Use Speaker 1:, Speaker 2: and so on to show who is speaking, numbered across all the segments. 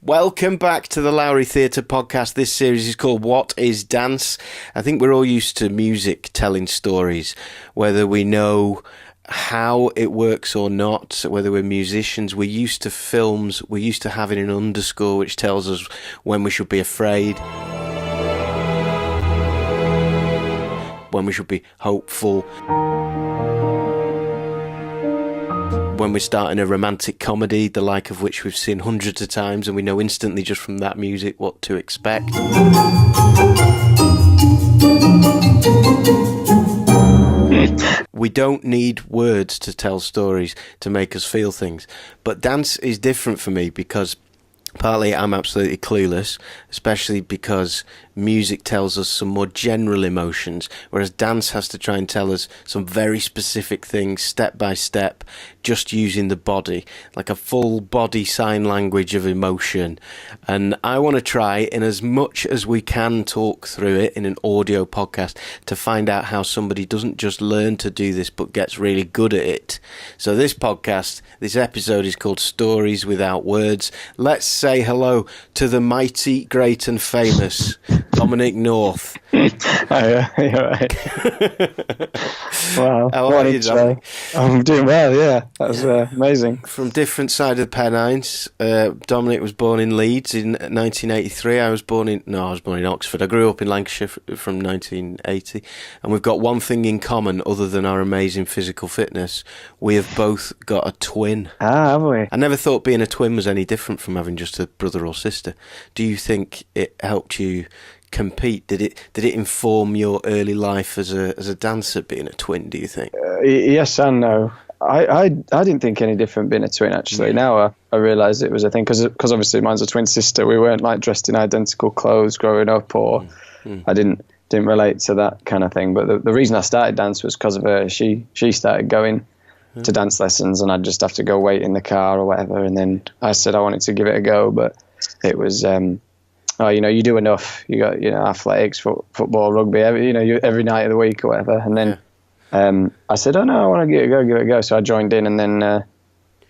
Speaker 1: Welcome back to the Lowry Theatre podcast. This series is called What is Dance? I think we're all used to music telling stories, whether we know how it works or not, whether we're musicians. We're used to films, we're used to having an underscore which tells us when we should be afraid, when we should be hopeful, when we're starting a romantic comedy, the like of which we've seen hundreds of times, and we know instantly just from that music what to expect. We don't need words to tell stories to make us feel things. But dance is different for me because partly I'm absolutely clueless, especially because music tells us some more general emotions, whereas dance has to try and tell us some very specific things step by step, just using the body, like a full body sign language of emotion. And I want to try, in as much as we can talk through it in an audio podcast, to find out how somebody doesn't just learn to do this but gets really good at it. So this podcast, this episode is called Stories Without Words. Let's say hello to the mighty, great and famous Dominic North.
Speaker 2: Oh, yeah, you're right. Wow.
Speaker 1: How are you, Dominic?
Speaker 2: I'm doing well, yeah. That was amazing.
Speaker 1: From different side of the Pennines. Dominic was born in Leeds in 1983. I was born in Oxford. I grew up in Lancashire from 1980. And we've got one thing in common other than our amazing physical fitness. We have both got a twin.
Speaker 2: Ah, have we?
Speaker 1: I never thought being a twin was any different from having just a brother or sister. Do you think it helped you compete? Did it inform your early life as a dancer, being a twin, do you think?
Speaker 2: Yes and no. I didn't think any different being a twin, actually. Now I realise it was a thing, because obviously mine's a twin sister. We weren't like dressed in identical clothes growing up, or I didn't relate to that kind of thing. But the reason I started dance was because of her. She started going to dance lessons, and I'd just have to go wait in the car or whatever. And then I said I wanted to give it a go, but it was you do enough. You got athletics, football, rugby, every night of the week or whatever. And then I said, oh no, I want to give it a go. So I joined in, and then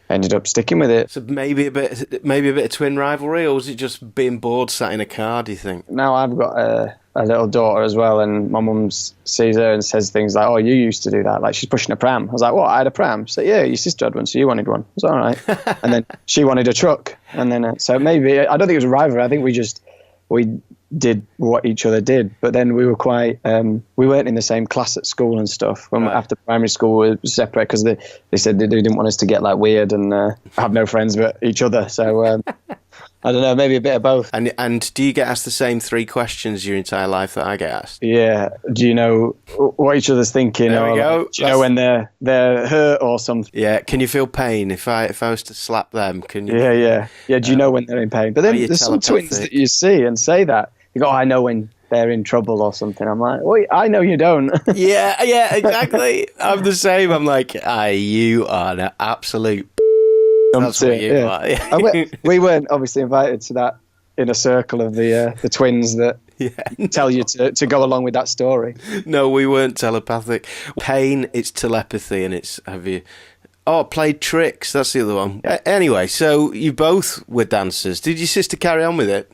Speaker 2: ended up sticking with it.
Speaker 1: So maybe a bit of twin rivalry, or was it just being bored, sat in a car? Do you think?
Speaker 2: Now I've got a little daughter as well, and my mum sees her and says things like, "Oh, you used to do that." Like she's pushing a pram. I was like, "What? I had a pram." So yeah, your sister had one, so you wanted one. I was all right. And then she wanted a truck, and then so maybe I don't think it was a rivalry. I think we did what each other did, but then we were quite we weren't in the same class at school and stuff. When after primary school we were separate, because they said they didn't want us to get like weird and have no friends but each other. So I don't know, maybe a bit of both.
Speaker 1: And do you get asked the same 3 questions your entire life that I get asked?
Speaker 2: Yeah. Do you know what each other's thinking?
Speaker 1: There we go.
Speaker 2: Like, do you know when they're hurt or something?
Speaker 1: Yeah. Can you feel pain if I was to slap them? Can you?
Speaker 2: Yeah. Do you know when they're in pain? But then there's some twins that you see and say that. You go, oh, I know when they're in trouble or something. I'm like, well, I know you don't.
Speaker 1: Yeah, exactly. I'm the same. I'm like, you are an absolute. That's what you are. Yeah.
Speaker 2: We weren't obviously invited to that inner circle of the twins that tell you to go along with that story.
Speaker 1: No, we weren't telepathic. Pain, it's telepathy, and it's played tricks. That's the other one. Anyway, so you both were dancers. Did your sister carry on with it?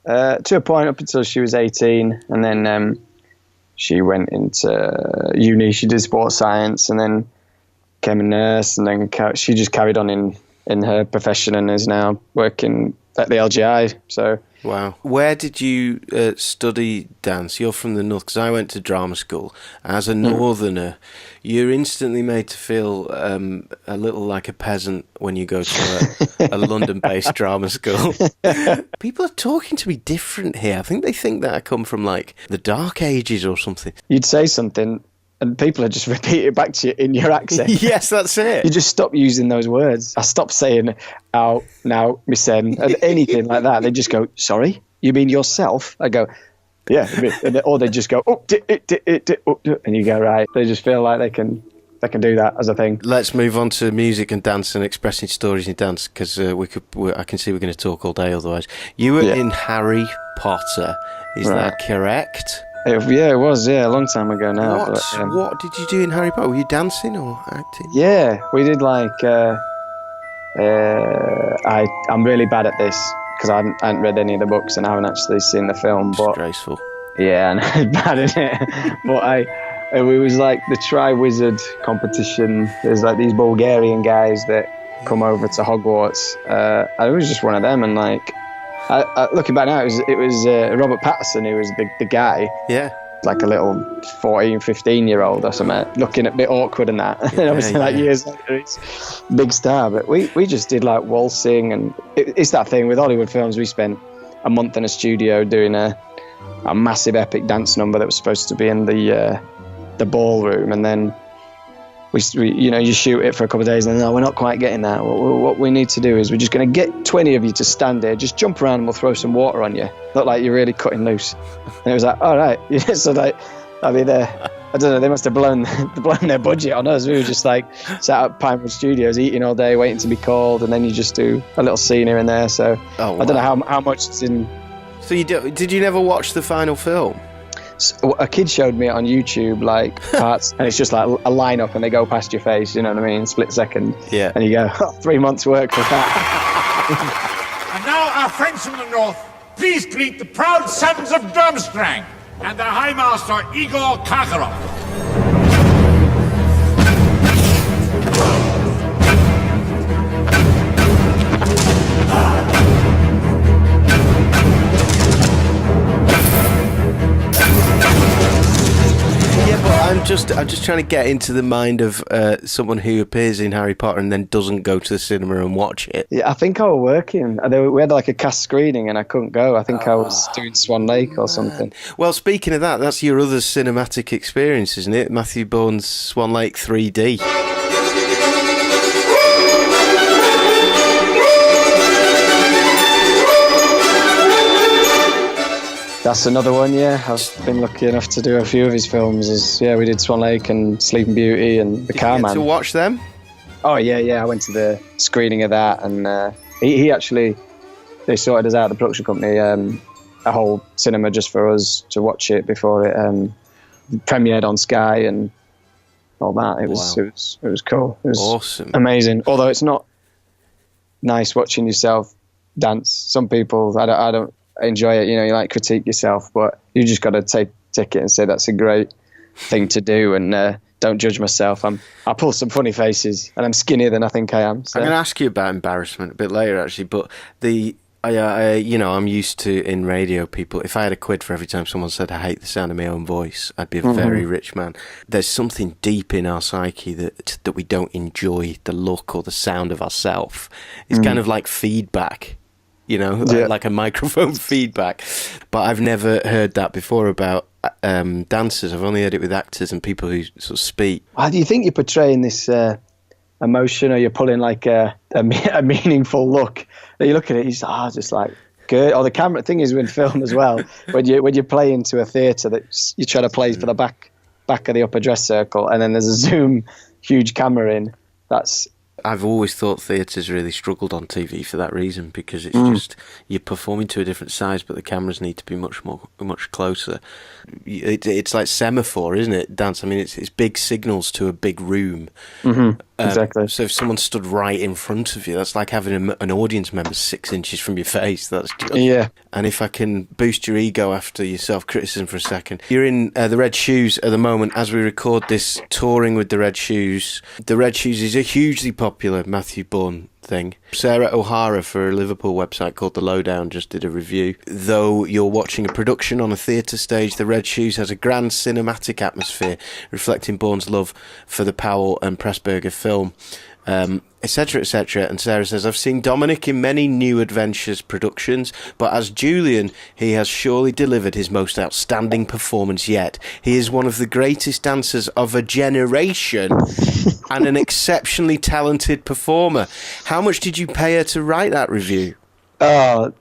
Speaker 2: To a point, up until she was 18, and then she went into uni. She did sports science, and then became a nurse, and then she just carried on in her profession and is now working at the LGI. So
Speaker 1: wow. Where did you study dance? You're from the north, because I went to drama school. As a northerner, you're instantly made to feel a little like a peasant when you go to a London-based drama school. People are talking to me different here. I think they think that I come from like the Dark Ages or something.
Speaker 2: You'd say something, and people would just repeat it back to you in your accent.
Speaker 1: Yes, that's it.
Speaker 2: You just stop using those words. I stopped saying "ow," "now," "misen," and anything like that. They just go, "Sorry, you mean yourself?" I go, "Yeah," or they just go, and you go, "Right." They just feel like they can do that as a thing.
Speaker 1: Let's move on to music and dance and expressing stories in dance, because I can see we're going to talk all day otherwise. You were in Harry Potter. Is that correct?
Speaker 2: Yeah, it was, a long time ago now.
Speaker 1: What did you do in Harry Potter? Were you dancing or acting?
Speaker 2: Yeah, we did like I'm really bad at this because I hadn't read any of the books and I haven't actually seen the film. But
Speaker 1: Disgraceful.
Speaker 2: yeah, and I'm bad at it. But it was like the Tri-Wizard competition. There's like these Bulgarian guys that come over to Hogwarts. I was just one of them, and like, looking back now, it was Robert Pattinson who was the guy.
Speaker 1: Yeah.
Speaker 2: Like a little 14, 15-year-old or something, looking a bit awkward and that. And obviously, like years later, he's a big star. But we just did like waltzing, and it's that thing with Hollywood films. We spent a month in a studio doing a massive epic dance number that was supposed to be in the ballroom, and then we you shoot it for a couple of days, and then, no, we're not quite getting that. What we need to do is we're just going to get 20 of you to stand there, just jump around, and we'll throw some water on you. Look like you're really cutting loose. And it was like, all right. So like, I mean, I don't know, they must have blown their budget on us. We were just like sat at Pinewood Studios eating all day, waiting to be called, and then you just do a little scene here and there. So I don't know how much it's in.
Speaker 1: So did you never watch the final film?
Speaker 2: A kid showed me it on YouTube, like parts, and it's just like a lineup, and they go past your face. You know what I mean? Split second.
Speaker 1: Yeah.
Speaker 2: And you go, 3 months' work for that.
Speaker 3: And now our friends from the north, please greet the proud sons of Durmstrang and their High Master Igor Karkaroff.
Speaker 1: I'm just trying to get into the mind of someone who appears in Harry Potter and then doesn't go to the cinema and watch it.
Speaker 2: Yeah, I think I was working. We had like a cast screening and I couldn't go. I think I was doing Swan Lake or something.
Speaker 1: Well, speaking of that, that's your other cinematic experience, isn't it? Matthew Bourne's Swan Lake 3D.
Speaker 2: That's another one, yeah. I've been lucky enough to do a few of his films. We did Swan Lake and Sleeping Beauty and The Car Man.
Speaker 1: To watch them?
Speaker 2: Oh, yeah. I went to the screening of that, and he actually, they sorted us out, the production company, a whole cinema just for us to watch it before it premiered on Sky and all that. It was cool. It was
Speaker 1: awesome.
Speaker 2: Amazing. Although it's not nice watching yourself dance. Some people, I don't enjoy it, you like critique yourself, but you just got to take it and say that's a great thing to do, and don't judge myself. I pull some funny faces and I'm skinnier than I think I am. So.
Speaker 1: I'm going to ask you about embarrassment a bit later actually, but I'm used to, in radio, people, if I had a quid for every time someone said I hate the sound of my own voice, I'd be a very rich man. There's something deep in our psyche that we don't enjoy the look or the sound of ourselves. It's kind of like feedback. Like a microphone feedback. But I've never heard that before about dancers. I've only heard it with actors and people who sort of speak.
Speaker 2: How do you think you're portraying this emotion, or you're pulling like a meaningful look? You look at it, just like good. Or the camera thing is with film as well. when you play into a theatre that you try to play for the back of the upper dress circle, and then there's a zoom huge camera in.
Speaker 1: I've always thought theatres really struggled on TV for that reason, because it's just you're performing to a different size, but the cameras need to be much closer. It's like semaphore, isn't it? Dance. I mean, it's big signals to a big room.
Speaker 2: Exactly.
Speaker 1: So if someone stood right in front of you, that's like having an audience member 6 inches from your face. That's just, And if I can boost your ego after your self-criticism for a second, you're in the Red Shoes at the moment as we record this, touring with the Red Shoes. The Red Shoes is a hugely popular Matthew Bourne thing. Sarah O'Hara for a Liverpool website called The Lowdown just did a review. Though you're watching a production on a theatre stage, The Red Shoes has a grand cinematic atmosphere reflecting Bourne's love for the Powell and Pressburger film, etc., etc. And Sarah says, I've seen Dominic in many New Adventures productions, but as Julian, he has surely delivered his most outstanding performance yet. He is one of the greatest dancers of a generation and an exceptionally talented performer. How much did you pay her to write that review?
Speaker 2: Oh,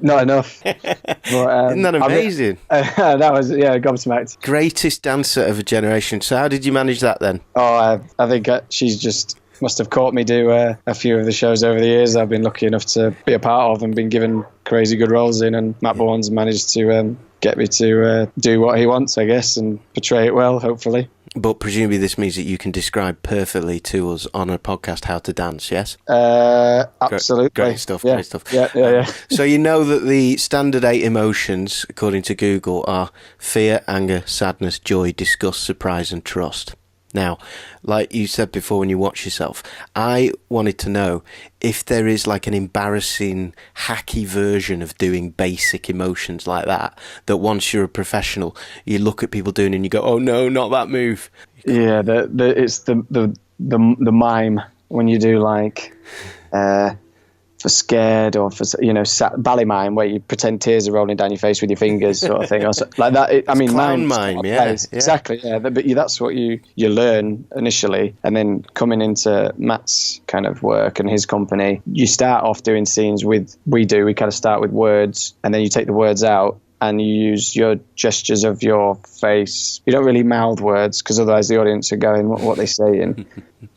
Speaker 2: not enough. But,
Speaker 1: isn't that amazing?
Speaker 2: That was, gobsmacked.
Speaker 1: Greatest dancer of a generation. So how did you manage that then?
Speaker 2: Oh, I think she's just must have caught me do a few of the shows over the years I've been lucky enough to be a part of and been given crazy good roles in, and Matt Bourne's managed to get me to do what he wants, I guess, and portray it well, hopefully.
Speaker 1: But presumably this means that you can describe perfectly to us on a podcast how to dance, yes?
Speaker 2: Absolutely.
Speaker 1: Great stuff,
Speaker 2: yeah.
Speaker 1: great stuff.
Speaker 2: Yeah.
Speaker 1: So you know that the standard 8 emotions, according to Google, are fear, anger, sadness, joy, disgust, surprise and trust. Now, like you said before when you watch yourself, I wanted to know if there is like an embarrassing, hacky version of doing basic emotions like that once you're a professional, you look at people doing and you go, oh no, not that move.
Speaker 2: Yeah, it's the mime when you do like for scared or for ballet mime where you pretend tears are rolling down your face with your fingers sort of thing or so, like that.
Speaker 1: Clown mime, yeah.
Speaker 2: Exactly, yeah. But that's what you learn initially, and then coming into Matt's kind of work and his company, you start off doing scenes we kind of start with words, and then you take the words out and you use your gestures of your face. You don't really mouth words because otherwise the audience are going, what they saying?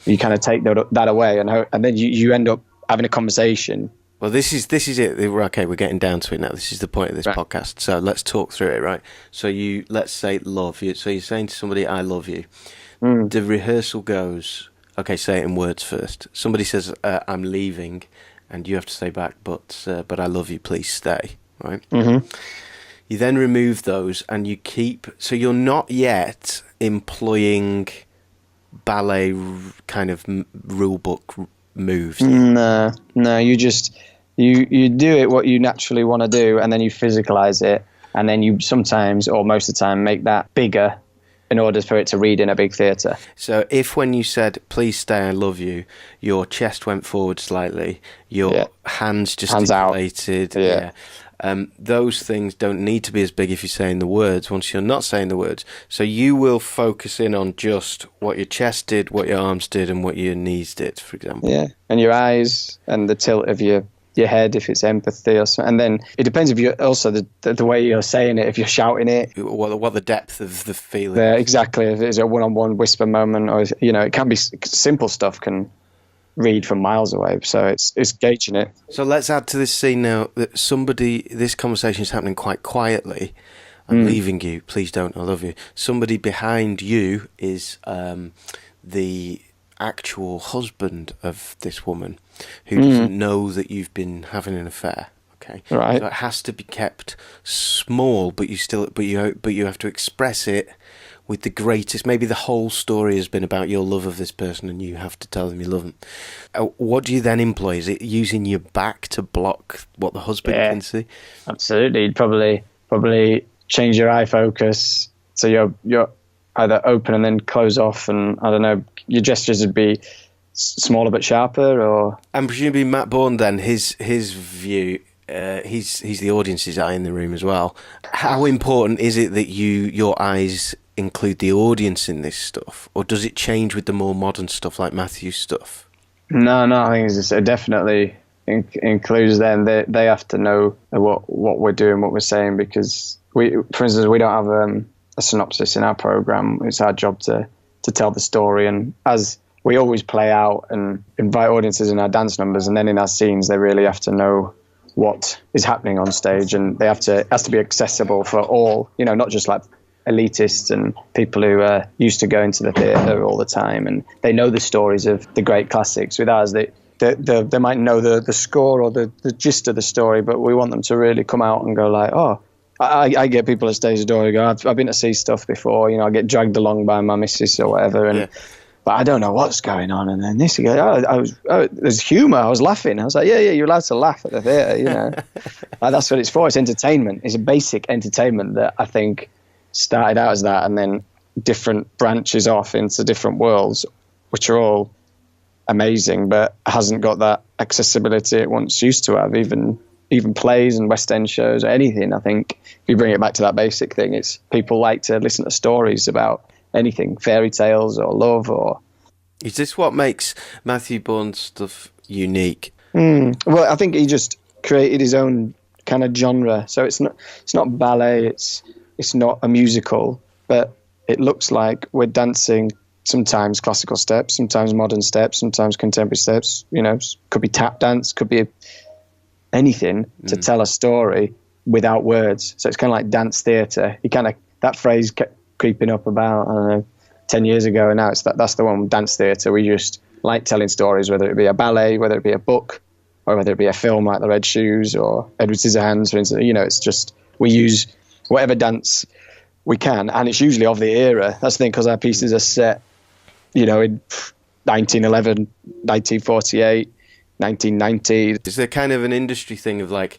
Speaker 2: You kind of take that away, and then you end up having a conversation.
Speaker 1: Well, this is it. Okay, we're getting down to it now. This is the point of this podcast. So let's talk through it, right? So let's say love. So you're saying to somebody, I love you. The rehearsal goes, okay, say it in words first. Somebody says, I'm leaving, and you have to say back, but I love you, please stay, right? Mm-hmm. You then remove those, and you keep, so you're not yet employing ballet kind of rule book moves. No,
Speaker 2: you just you do it what you naturally want to do, and then you physicalize it, and then you sometimes or most of the time make that bigger in order for it to read in a big theatre.
Speaker 1: So if when you said please stay I love you, your chest went forward slightly, your hands gesticulated, those things don't need to be as big if you're saying the words once you're not saying the words. So you will focus in on just what your chest did, what your arms did, and what your knees did, for example.
Speaker 2: Yeah, and your eyes and the tilt of your head if it's empathy or something. And then it depends if you're also the way you're saying it, if you're shouting it.
Speaker 1: What the depth of the feeling.
Speaker 2: Exactly, if it's a one-on-one whisper moment, or it can be simple stuff can read from miles away, so it's gauging it.
Speaker 1: So let's add to this scene now that this conversation is happening quite quietly. I'm leaving you, please don't, I love you. Somebody behind you is the actual husband of this woman who doesn't know that you've been having an affair. Okay,
Speaker 2: right.
Speaker 1: So it has to be kept small, but you have to express it with the greatest. Maybe the whole story has been about your love of this person, and you have to tell them you love them. What do you then employ? Is it using your back to block what the husband can see? Absolutely.
Speaker 2: You'd probably change your eye focus so you're either open and then close off, and I don't know, your gestures would be smaller but sharper. Or
Speaker 1: and presumably Matt Bourne, then his view. He's the audience's eye in the room as well. How important is it that your eyes include the audience in this stuff, or does it change with the more modern stuff like Matthew's stuff?
Speaker 2: No, I think it definitely includes them. They have to know what we're doing, what we're saying, because for instance, we don't have a synopsis in our program. It's our job to tell the story, and as we always play out and invite audiences in our dance numbers, and then in our scenes, they really have to know what is happening on stage, and it has to be accessible for all, not just like elitists and people who are used to going to the theatre all the time, and they know the stories of the great classics. With ours, they might know the score or the gist of the story, but we want them to really come out and go like, oh, I get people at stage door who go, I've been to see stuff before, I get dragged along by my missus or whatever, and but I don't know what's going on. And then this guy, there's humour. I was laughing. I was like, yeah, you're allowed to laugh at the theatre, Like, that's what it's for. It's entertainment. It's a basic entertainment that I think started out as that, and then different branches off into different worlds, which are all amazing, but hasn't got that accessibility it once used to have. Even plays and West End shows or anything. I think if you bring it back to that basic thing, it's people like to listen to stories about anything, fairy tales or love. Or
Speaker 1: is this what makes Matthew Bourne's stuff unique?
Speaker 2: Well, I think he just created his own kind of genre. So it's not ballet. It's not a musical, but it looks like we're dancing sometimes classical steps, sometimes modern steps, sometimes contemporary steps. Could be tap dance, could be anything to tell a story without words. So it's kind of like dance theatre. That phrase kept creeping up about, I don't know, 10 years ago, and now that's the one with dance theatre. We just like telling stories, whether it be a ballet, whether it be a book, or whether it be a film like The Red Shoes or Edward Scissorhands, for instance. It's just, we use whatever dance we can, and it's usually of the era. That's the thing, because our pieces are set, in 1911, 1948, 1990.
Speaker 1: Is there kind of an industry thing of like,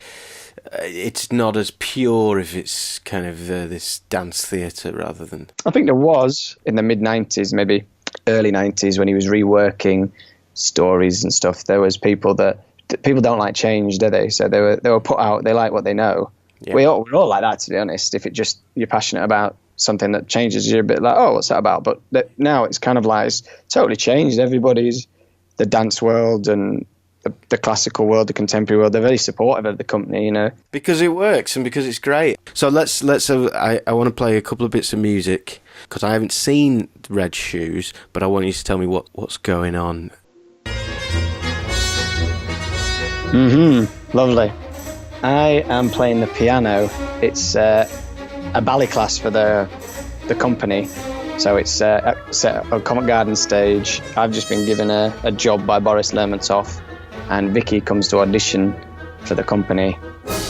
Speaker 1: it's not as pure if it's kind of this dance theatre rather than...
Speaker 2: I think there was in the mid-90s, maybe early 90s, when he was reworking stories and stuff. There was people don't like change, do they? So they were put out, they like what they know. Yeah. We're all like that, to be honest. If you're passionate about something that changes, you're a bit like, oh, what's that about? But now it's kind of like, it's totally changed. Everybody's, the dance world and the classical world, the contemporary world, they're very supportive of the company,
Speaker 1: because it works and because it's great. So let's I want to play a couple of bits of music, because I haven't seen Red Shoes, but I want you to tell me what's going on.
Speaker 2: Lovely. I am playing the piano. It's a ballet class for the company, so it's set at a Covent Garden stage. I've just been given a job by Boris Lermontov, and Vicky comes to audition for the company,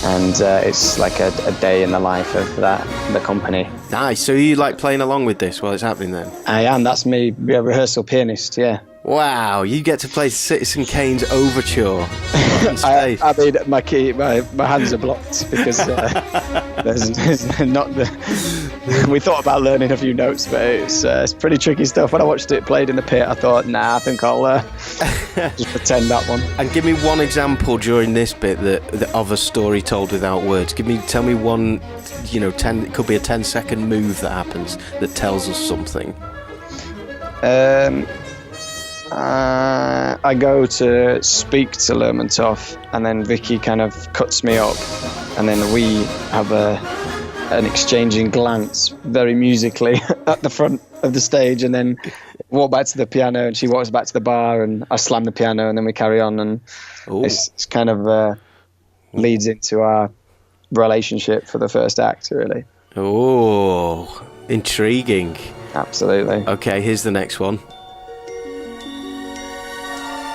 Speaker 2: and it's like a day in the life of the company. Nice.
Speaker 1: So you like playing along with this while it's happening then?
Speaker 2: I am. That's me, a rehearsal pianist, yeah.
Speaker 1: Wow, you get to play Citizen Kane's Overture on
Speaker 2: stage. I mean, my hands are blocked because there's not the... We thought about learning a few notes, but it's pretty tricky stuff. When I watched it played in the pit, I thought, I think I'll just pretend that one.
Speaker 1: And give me one example during this bit of a story told without words. Tell me one, it could be a 10-second move that happens that tells us something.
Speaker 2: I go to speak to Lermontov, and then Vicky kind of cuts me up, and then we have an exchanging glance very musically at the front of the stage, and then walk back to the piano, and she walks back to the bar, and I slam the piano, and then we carry on, and it's kind of leads into our relationship for the first act, really.
Speaker 1: Oh, intriguing.
Speaker 2: Absolutely.
Speaker 1: Okay, here's the next one.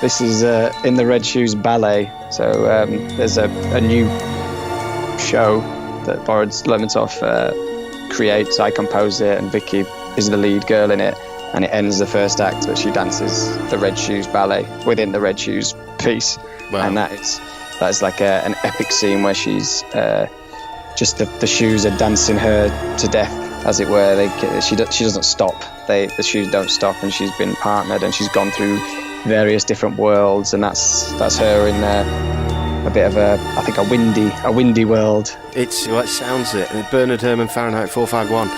Speaker 2: This is in the Red Shoes Ballet. So there's a new show that Boris Lermontov creates. I compose it, and Vicky is the lead girl in it. And it ends the first act where she dances the Red Shoes Ballet within the Red Shoes piece. Wow. And that is like an epic scene where she's just the shoes are dancing her to death, as it were. She doesn't stop. The shoes don't stop, and she's been partnered, and she's gone through various different worlds, and that's her in a bit of a windy world.
Speaker 1: It sounds it. Bernard Herrmann, Fahrenheit 451,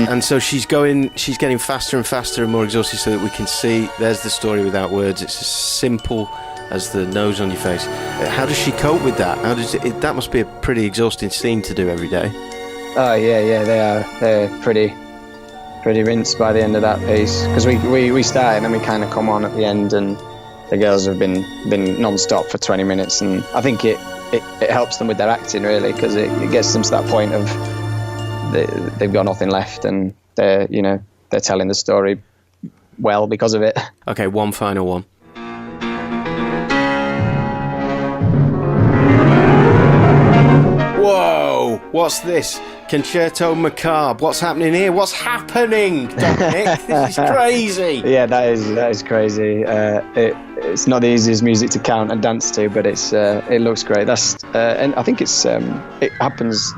Speaker 1: and so she's getting faster and faster and more exhausted, so that we can see. There's the story without words. It's as simple as the nose on your face. How does she cope with that? That must be a pretty exhausting scene to do every day.
Speaker 2: Oh yeah, they're pretty rinsed by the end of that piece, because we started and we kind of come on at the end, and the girls have been non-stop for 20 minutes, and I think it helps them with their acting, really, because it gets them to that point of they've got nothing left, and they're telling the story well because of it.
Speaker 1: Okay, one final one. Whoa, what's this? Concerto Macabre. What's happening here? What's happening, Dominic? This is crazy.
Speaker 2: Yeah, that is crazy. It's not the easiest music to count and dance to, but it looks great. And I think it happens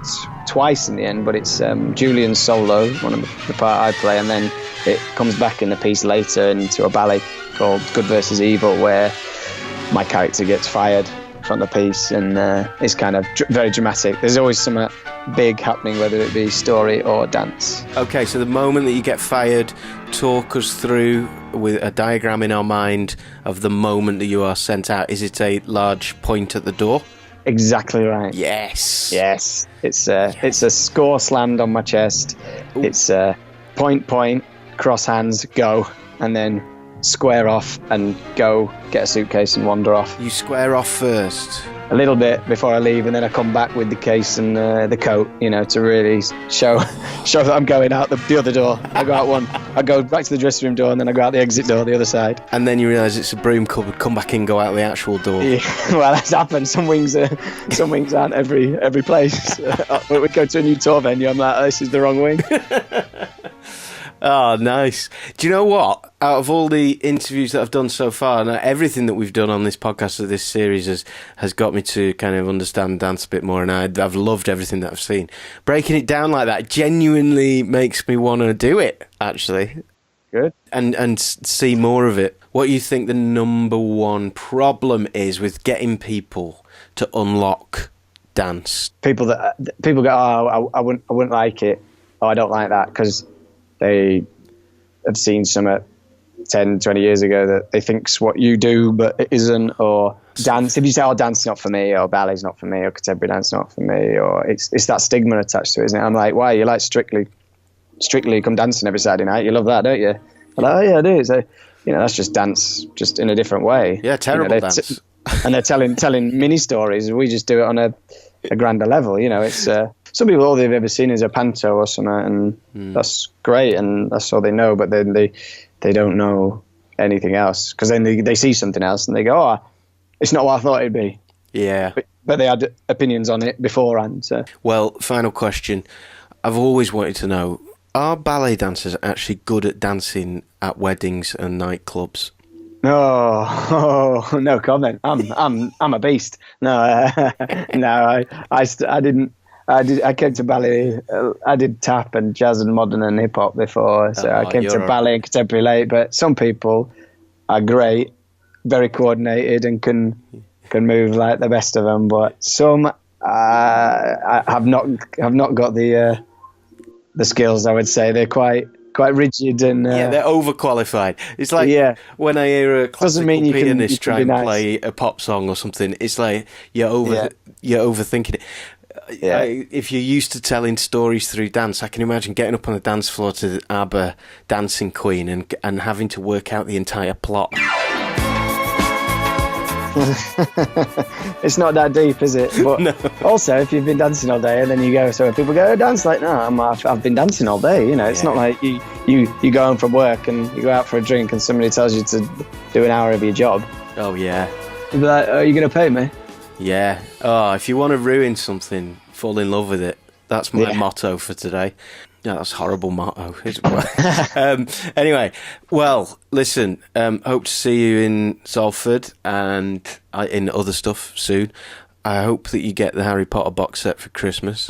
Speaker 2: twice in the end, but it's Julian's solo, one of the part I play, and then it comes back in the piece later into a ballet called Good versus Evil, where my character gets fired from the piece, and it's kind of very dramatic. There's always something big happening, whether it be story or dance.
Speaker 1: Okay, so the moment that you get fired, talk us through with a diagram in our mind of the moment that you are sent out. Is it a large point at the door?
Speaker 2: Exactly right.
Speaker 1: Yes.
Speaker 2: It's a score slammed on my chest. Ooh. It's point, cross hands, go, and then square off and go get a suitcase and wander off
Speaker 1: You square off first.
Speaker 2: a little bit before I leave, and then I come back with the case and the coat, to really show that I'm going out the other door. I go out one, I go back to the dressing room door, and then I go out the exit door the other side.
Speaker 1: And then you realise it's a broom cupboard, come back in, go out the actual door.
Speaker 2: Yeah, well, that's happened. Some wings aren't every place. We go to a new tour venue, I'm like, oh, this is the wrong wing.
Speaker 1: Oh, nice. Do you know what? Out of all the interviews that I've done so far, and everything that we've done on this podcast of this series has got me to kind of understand dance a bit more, and I've loved everything that I've seen. Breaking it down like that genuinely makes me want to do it, actually.
Speaker 2: Good.
Speaker 1: And see more of it. What do you think the number one problem is with getting people to unlock dance? People
Speaker 2: go, oh, I wouldn't like it. Oh, I don't like that, because they have seen something 10, 20 years ago that they think's what you do, but it isn't. Or dance. If you say, "Oh, dance is not for me," or "Ballet's not for me," or "Contemporary dance is not for me," or it's that stigma attached to it, isn't it? I'm like, why? You like Strictly come dancing every Saturday night. You love that, don't you? I'm like, oh yeah, I do. So that's just dance, just in a different way.
Speaker 1: Yeah, terrible dance.
Speaker 2: And they're telling mini stories. We just do it on a grander level. It's some people, all they've ever seen is a panto or something, and that's great, and that's all they know. But then they don't know anything else, because then they see something else and they go, oh, it's not what I thought it'd be.
Speaker 1: Yeah.
Speaker 2: But they had opinions on it beforehand. So.
Speaker 1: Well, final question. I've always wanted to know, are ballet dancers actually good at dancing at weddings and nightclubs?
Speaker 2: Oh, no comment. I'm a beast. No, no, I didn't. I came to ballet. I did tap and jazz and modern and hip hop before, so I came to ballet and contemporary late. But some people are great, very coordinated, and can move like the best of them. But some I have not got the skills. I would say they're quite rigid and
Speaker 1: they're overqualified. It's like when I hear a classical pianist try and play a pop song or something, it's like you're overthinking it. Yeah. If you're used to telling stories through dance, I can imagine getting up on the dance floor to the ABBA Dancing Queen and having to work out the entire plot.
Speaker 2: It's not that deep, is it? But no. Also, if you've been dancing all day and then you go, so people go, oh, dance, like, no, I've been dancing all day. It's not like you go home from work and you go out for a drink and somebody tells you to do an hour of your job.
Speaker 1: Oh yeah.
Speaker 2: You'd be like, are you going to pay me?
Speaker 1: Yeah. Oh, if you want to ruin something, fall in love with it. That's my motto for today. Yeah, that's a horrible motto. Anyway, well, listen, hope to see you in Salford and in other stuff soon. I hope that you get the Harry Potter box set for Christmas.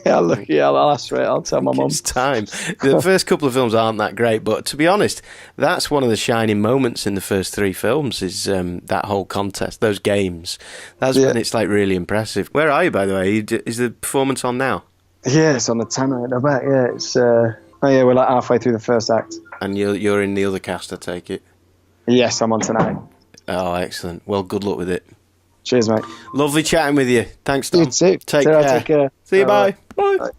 Speaker 2: I'll ask for it. I'll tell my mum.
Speaker 1: It's time. The first couple of films aren't that great, but to be honest, that's one of the shining moments in the first three films is that whole contest, those games. That's when it's like really impressive. Where are you, by the way? Is the performance on now? Yeah,
Speaker 2: it's on the Tanner at the back. Yeah, it's. We're like halfway through the first act.
Speaker 1: And you're in the other cast, I take it.
Speaker 2: Yes, I'm on tonight.
Speaker 1: Oh, excellent. Well, good luck with it.
Speaker 2: Cheers, mate.
Speaker 1: Lovely chatting with you. Thanks, Dom.
Speaker 2: You too.
Speaker 1: Take care.
Speaker 2: Take care.
Speaker 1: See you. Bye. Bye.